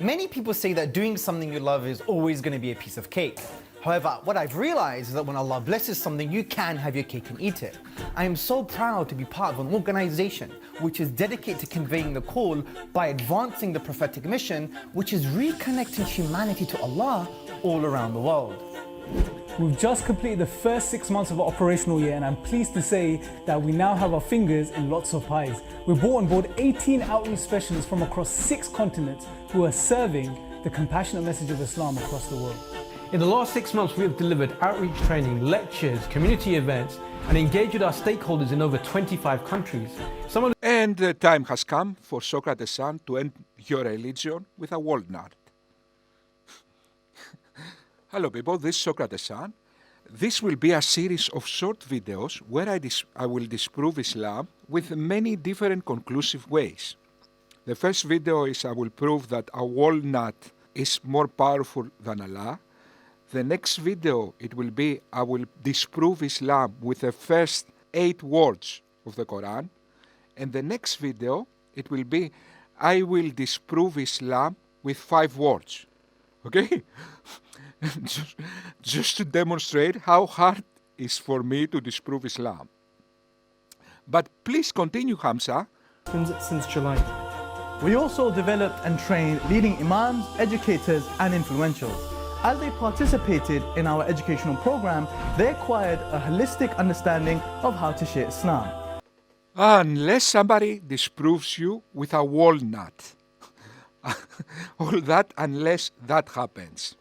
Many people say that doing something you love is always going to be a piece of cake. However, what I've realized is that when Allah blesses something, you can have your cake and eat it. I am so proud to be part of an organization which is dedicated to conveying the call by advancing the prophetic mission, which is reconnecting humanity to Allah all around the world. We've just completed the first 6 months of our operational year, and I'm pleased to say that we now have our fingers in lots of pies. We brought on board 18 outreach specialists from across 6 continents who are serving the compassionate message of Islam across the world. In the last 6 months, we have delivered outreach training, lectures, community events, and engaged with our stakeholders in over 25 countries. And the time has come for Socrates' son to end your religion with a walnut. Hello people, this is Socrates' son. This will be a series of short videos where I will disprove Islam with many different conclusive ways. The first video is I will prove that a walnut is more powerful than Allah. The next video, it will be I will disprove Islam with the first 8 words of the Quran. And the next video, it will be I will disprove Islam with 5 words. Okay? just to demonstrate how hard it is for me to disprove Islam. But please continue, Hamza. Since July. We also developed and trained leading imams, educators and influentials. As they participated in our educational program, they acquired a holistic understanding of how to share Islam. Unless somebody disproves you with a walnut. All that unless that happens.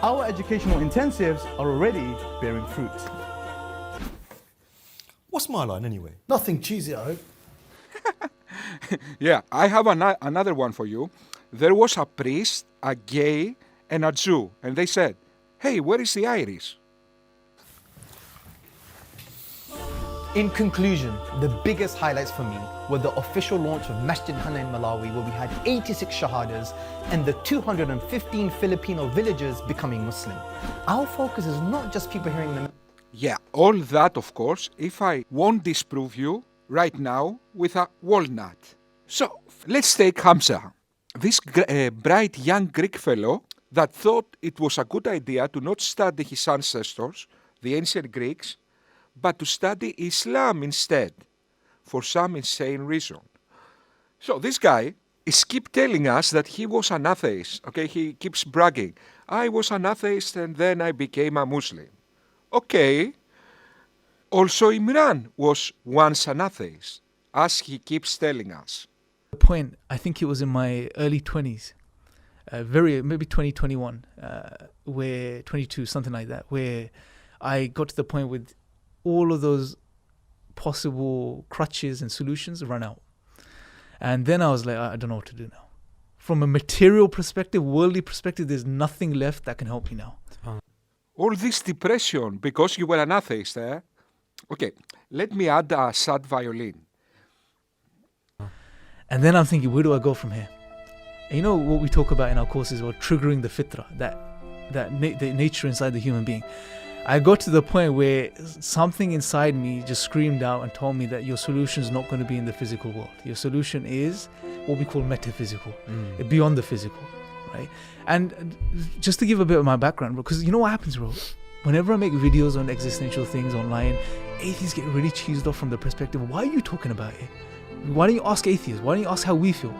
Our educational intensives are already bearing fruit. What's my line anyway? Nothing cheesy, I hope. Yeah, I have another one for you. There was a priest, a gay, and a Jew, and they said, "Hey, where is the iris?" In conclusion, the biggest highlights for me were the official launch of Masjid Hana in Malawi, where we had 86 shahadas and the 215 Filipino villagers becoming Muslim. Our focus is not just people hearing the... Yeah, all that, of course, if I won't disprove you right now with a walnut. So, let's take Hamza, this bright young Greek fellow that thought it was a good idea to not study his ancestors, the ancient Greeks, but to study Islam instead, for some insane reason. So this guy is keep telling us that he was an atheist, okay? He keeps bragging, I was an atheist and then I became a Muslim. Okay. Also Imran was once an atheist, as he keeps telling us. The point, I think it was in my early 20s, maybe 2021, where 22, something like that, where I got to the point with all of those possible crutches and solutions run out. And then I was like, I don't know what to do now. From a material perspective, worldly perspective, there's nothing left that can help me now. All this depression because you were an atheist, eh? Okay, let me add a sad violin. And then I'm thinking, where do I go from here? And you know what we talk about in our courses about triggering the fitra, the nature inside the human being. I got to the point where something inside me just screamed out and told me that your solution is not going to be in the physical world. Your solution is what we call metaphysical, beyond the physical, right? And just to give a bit of my background, because you know what happens, bro? Whenever I make videos on existential things online, atheists get really cheesed off from the perspective, why are you talking about it? Why don't you ask atheists? Why don't you ask how we feel?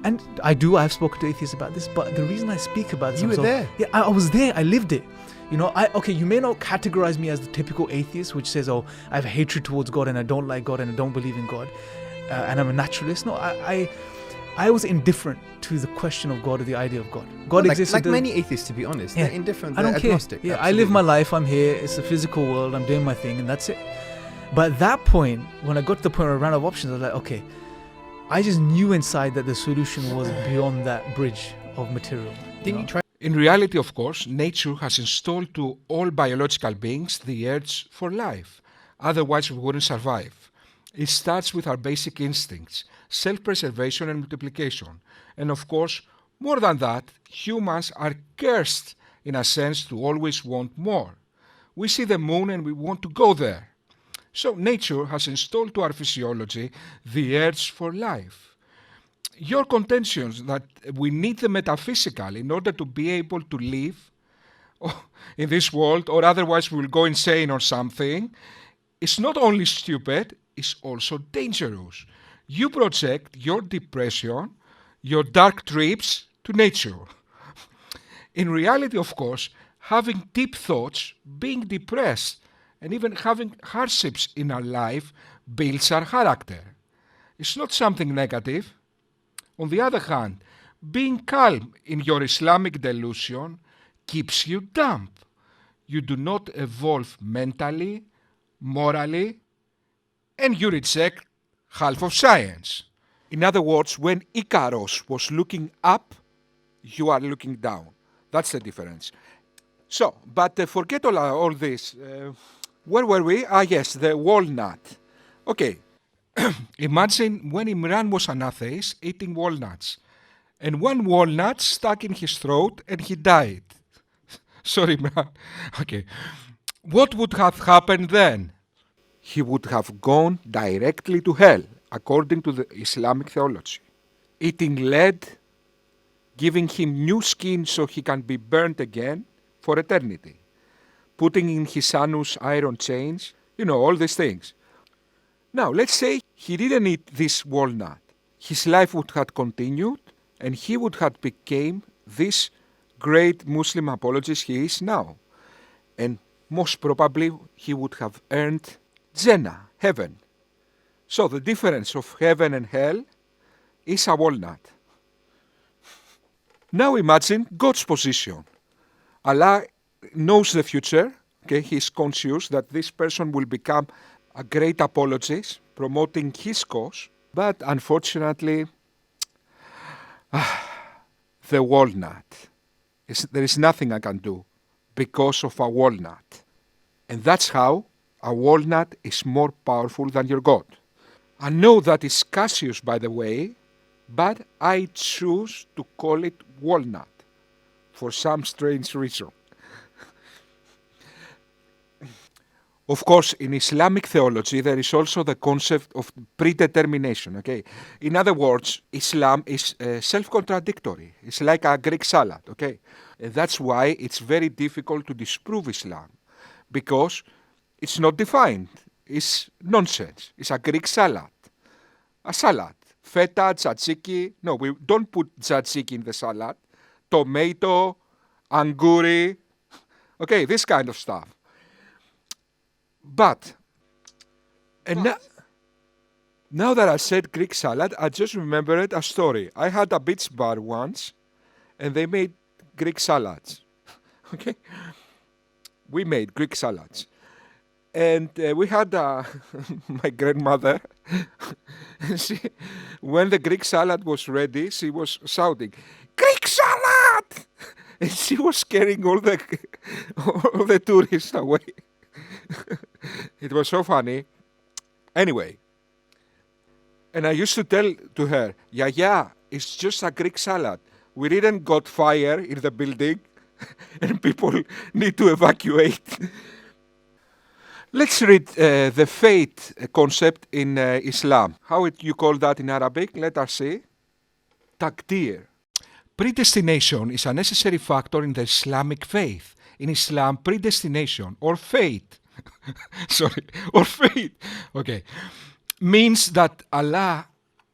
And I've spoken to atheists about this, but the reason I speak about this... You were there? Yeah, I was there, I lived it. You know, you may not categorize me as the typical atheist, which says, oh, I have hatred towards God and I don't like God and I don't believe in God, and I'm a naturalist. No, I was indifferent to the question of God or the idea of God. God exists. Like many atheists, to be honest. Yeah, they're indifferent, I don't they're agnostic. care. Yeah, absolutely. I live my life, I'm here, it's a physical world, I'm doing my thing, and that's it. But at that point, when I got to the point where I ran out of options, I was like, okay, I just knew inside that the solution was beyond that bridge of material. Didn't you try? In reality, of course, nature has installed to all biological beings the urge for life. Otherwise, we wouldn't survive. It starts with our basic instincts, self-preservation and multiplication. And of course, more than that, humans are cursed, in a sense, to always want more. We see the moon and we want to go there. So nature has installed to our physiology the urge for life. your contentions that we need the metaphysical in order to be able to live in this world, or otherwise we'll go insane or something, is not only stupid, it's also dangerous. You project your depression, your dark trips to nature. In reality, of course, having deep thoughts, being depressed, and even having hardships in our life builds our character. It's not something negative. On the other hand, being calm in your Islamic delusion keeps you dumb. You do not evolve mentally, morally, and you reject half of science. In other words, when Icarus was looking up, you are looking down. That's the difference. So, but forget all this. Where were we? Yes, the walnut. Okay, imagine when Imran was an atheist eating walnuts, and one walnut stuck in his throat and he died. Sorry, Imran. Okay. What would have happened then? He would have gone directly to hell, according to the Islamic theology. Eating lead, giving him new skin so he can be burnt again for eternity, putting in his anus iron chains, all these things. Now, let's say he didn't eat this walnut. His life would have continued and he would have become this great Muslim apologist he is now. And most probably he would have earned Jannah, heaven. So the difference of heaven and hell is a walnut. Now imagine God's position. Allah knows the future. Okay, He's conscious that this person will become a great apologist, promoting his cause. But unfortunately, the walnut. There is nothing I can do because of a walnut. And that's how a walnut is more powerful than your God. I know that is Cassius, by the way, but I choose to call it walnut for some strange reason. Of course, in Islamic theology, there is also the concept of predetermination. Okay, in other words, Islam is self-contradictory. It's like a Greek salad. Okay, and that's why it's very difficult to disprove Islam, because it's not defined. It's nonsense. It's a Greek salad. A salad. Feta, tzatziki. No, we don't put tzatziki in the salad. Tomato, anguri. Okay, this kind of stuff. But, and now that I said Greek salad, I just remembered a story. I had a beach bar once, and they made Greek salads. Okay? We made Greek salads. And we had my grandmother, when the Greek salad was ready, she was shouting, "Greek salad!" And she was scaring all the tourists away. It was so funny. Anyway, and I used to tell to her, "Yeah, it's just a Greek salad. We didn't got fire in the building and people need to evacuate." Let's read the fate concept in Islam. How you call that in Arabic? Let us see. Taqdir. Predestination is a necessary factor in the Islamic faith. In Islam, predestination or fate, or fate, okay, means that Allah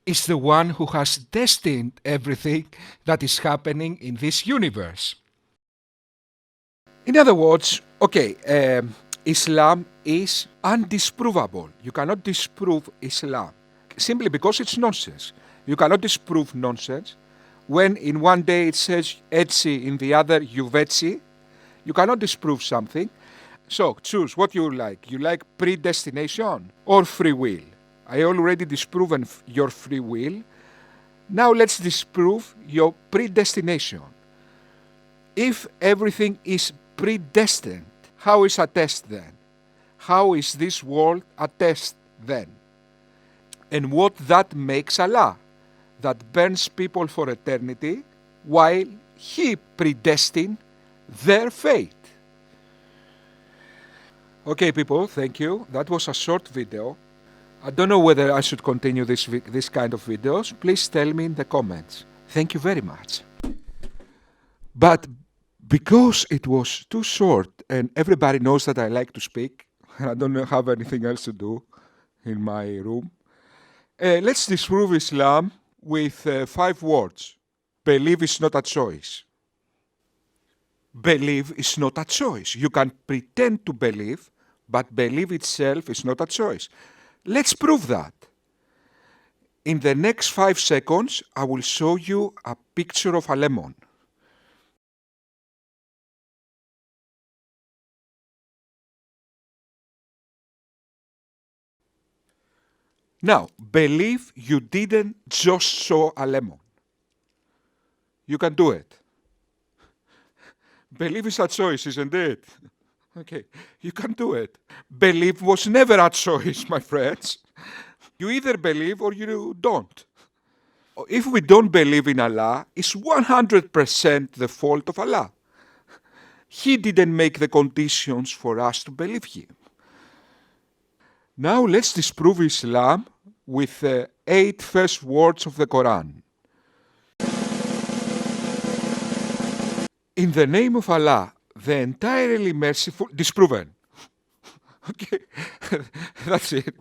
is the one who has destined everything that is happening in this universe. In other words, okay, Islam is undisprovable. You cannot disprove Islam simply because it's nonsense. You cannot disprove nonsense. When in one day it says etsi, in the other juvetsi, you cannot disprove something. So choose what you like. You like predestination or free will? I already disproven your free will. Now let's disprove your predestination. If everything is predestined, how is a test then? How is this world a test then? And what that makes Allah, that burns people for eternity while He predestined their fate. Okay, people, thank you. That was a short video. I don't know whether I should continue this kind of videos. Please tell me in the comments. Thank you very much. But because it was too short and everybody knows that I like to speak, and I don't have anything else to do in my room, let's disprove Islam with 5 words. Believe is not a choice. Believe is not a choice. You can pretend to believe, but believe itself is not a choice. Let's prove that. In the next 5 seconds, I will show you a picture of a lemon. Now, believe you didn't just show a lemon. You can do it. Believe is a choice, isn't it? Okay, you can do it. Believe was never a choice, my friends. You either believe or you don't. If we don't believe in Allah, it's 100% the fault of Allah. He didn't make the conditions for us to believe Him. Now let's disprove Islam with the 8 first words of the Quran. In the name of Allah, the entirely merciful, disproven. Okay, that's it.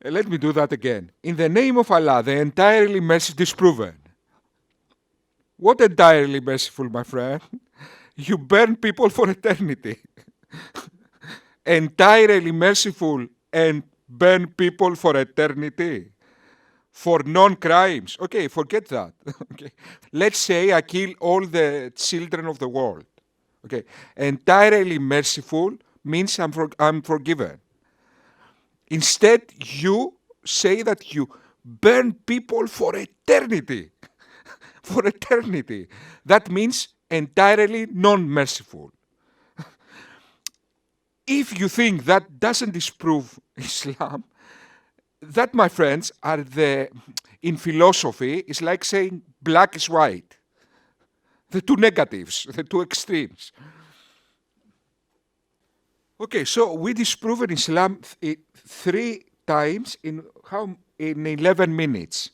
Let me do that again. In the name of Allah, the entirely merciful, disproven. What entirely merciful, my friend? You burn people for eternity. Entirely merciful and burn people for eternity. For non-crimes. Okay, forget that. Okay. Let's say I kill all the children of the world. Okay. Entirely merciful means I'm forgiven. Instead, you say that you burn people for eternity. For eternity. That means entirely non-merciful. If you think that doesn't disprove Islam, that, my friends, are in philosophy, is like saying black is white. The two negatives, the two extremes. Okay, so we disproven Islam 3 times in 11 minutes.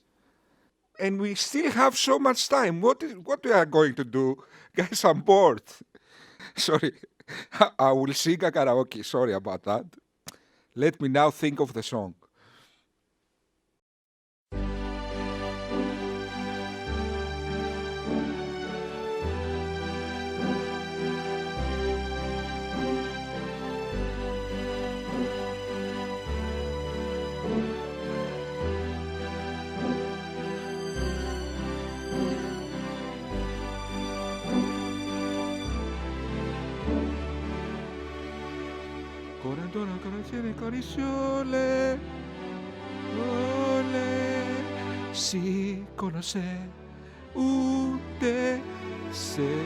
And we still have so much time. What we are going to do? Guys, I'm bored. Sorry, I will sing a karaoke. Sorry about that. Let me now think of the song. Coriciole, ole, si conoce, usted se,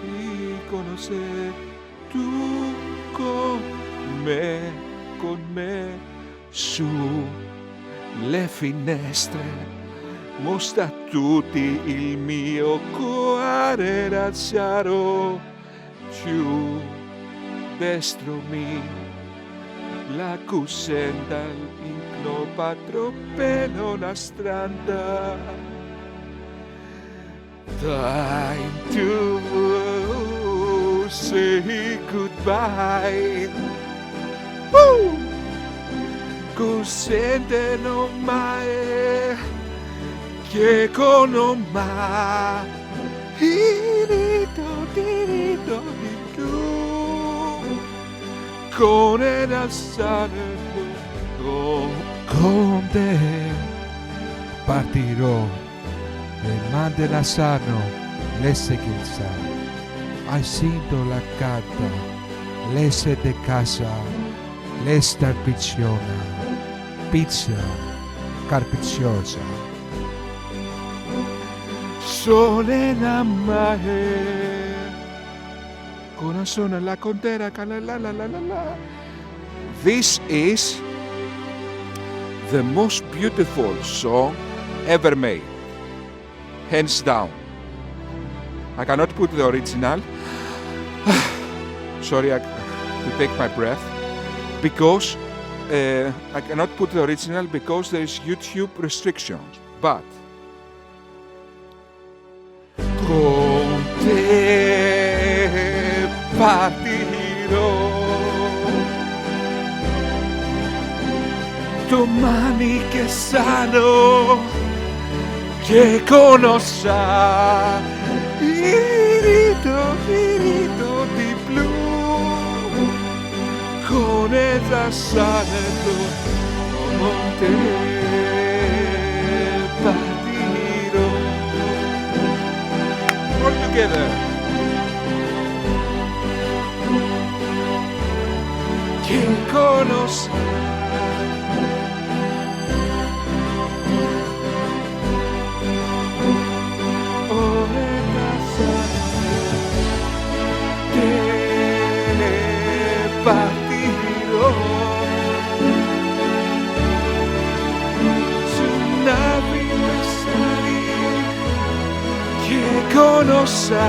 y conoce tu con me, su le finestre, mostra tutti il mio cuore razziaro, giù. Destro mi la cuscenda incnopa troppo la strada. Time to say goodbye. Woo! Cuscende non mai che con mai. Dirito di tu. Con el alzare con te partirò e mandela sano le seguirá. Hai sido la carta, le se de casa, le starpicciona, pizza carpicciosa. Sole la mare. Corazón en la contera, la la la la la. This is the most beautiful song ever made, hands down. I cannot put the original. Sorry, to take my breath because I cannot put the original because there is YouTube restrictions. But con te partirò domani che sano che conosca il rito di blu con esa santo con te partirò. All together. Que conosca partirò su navi che conosca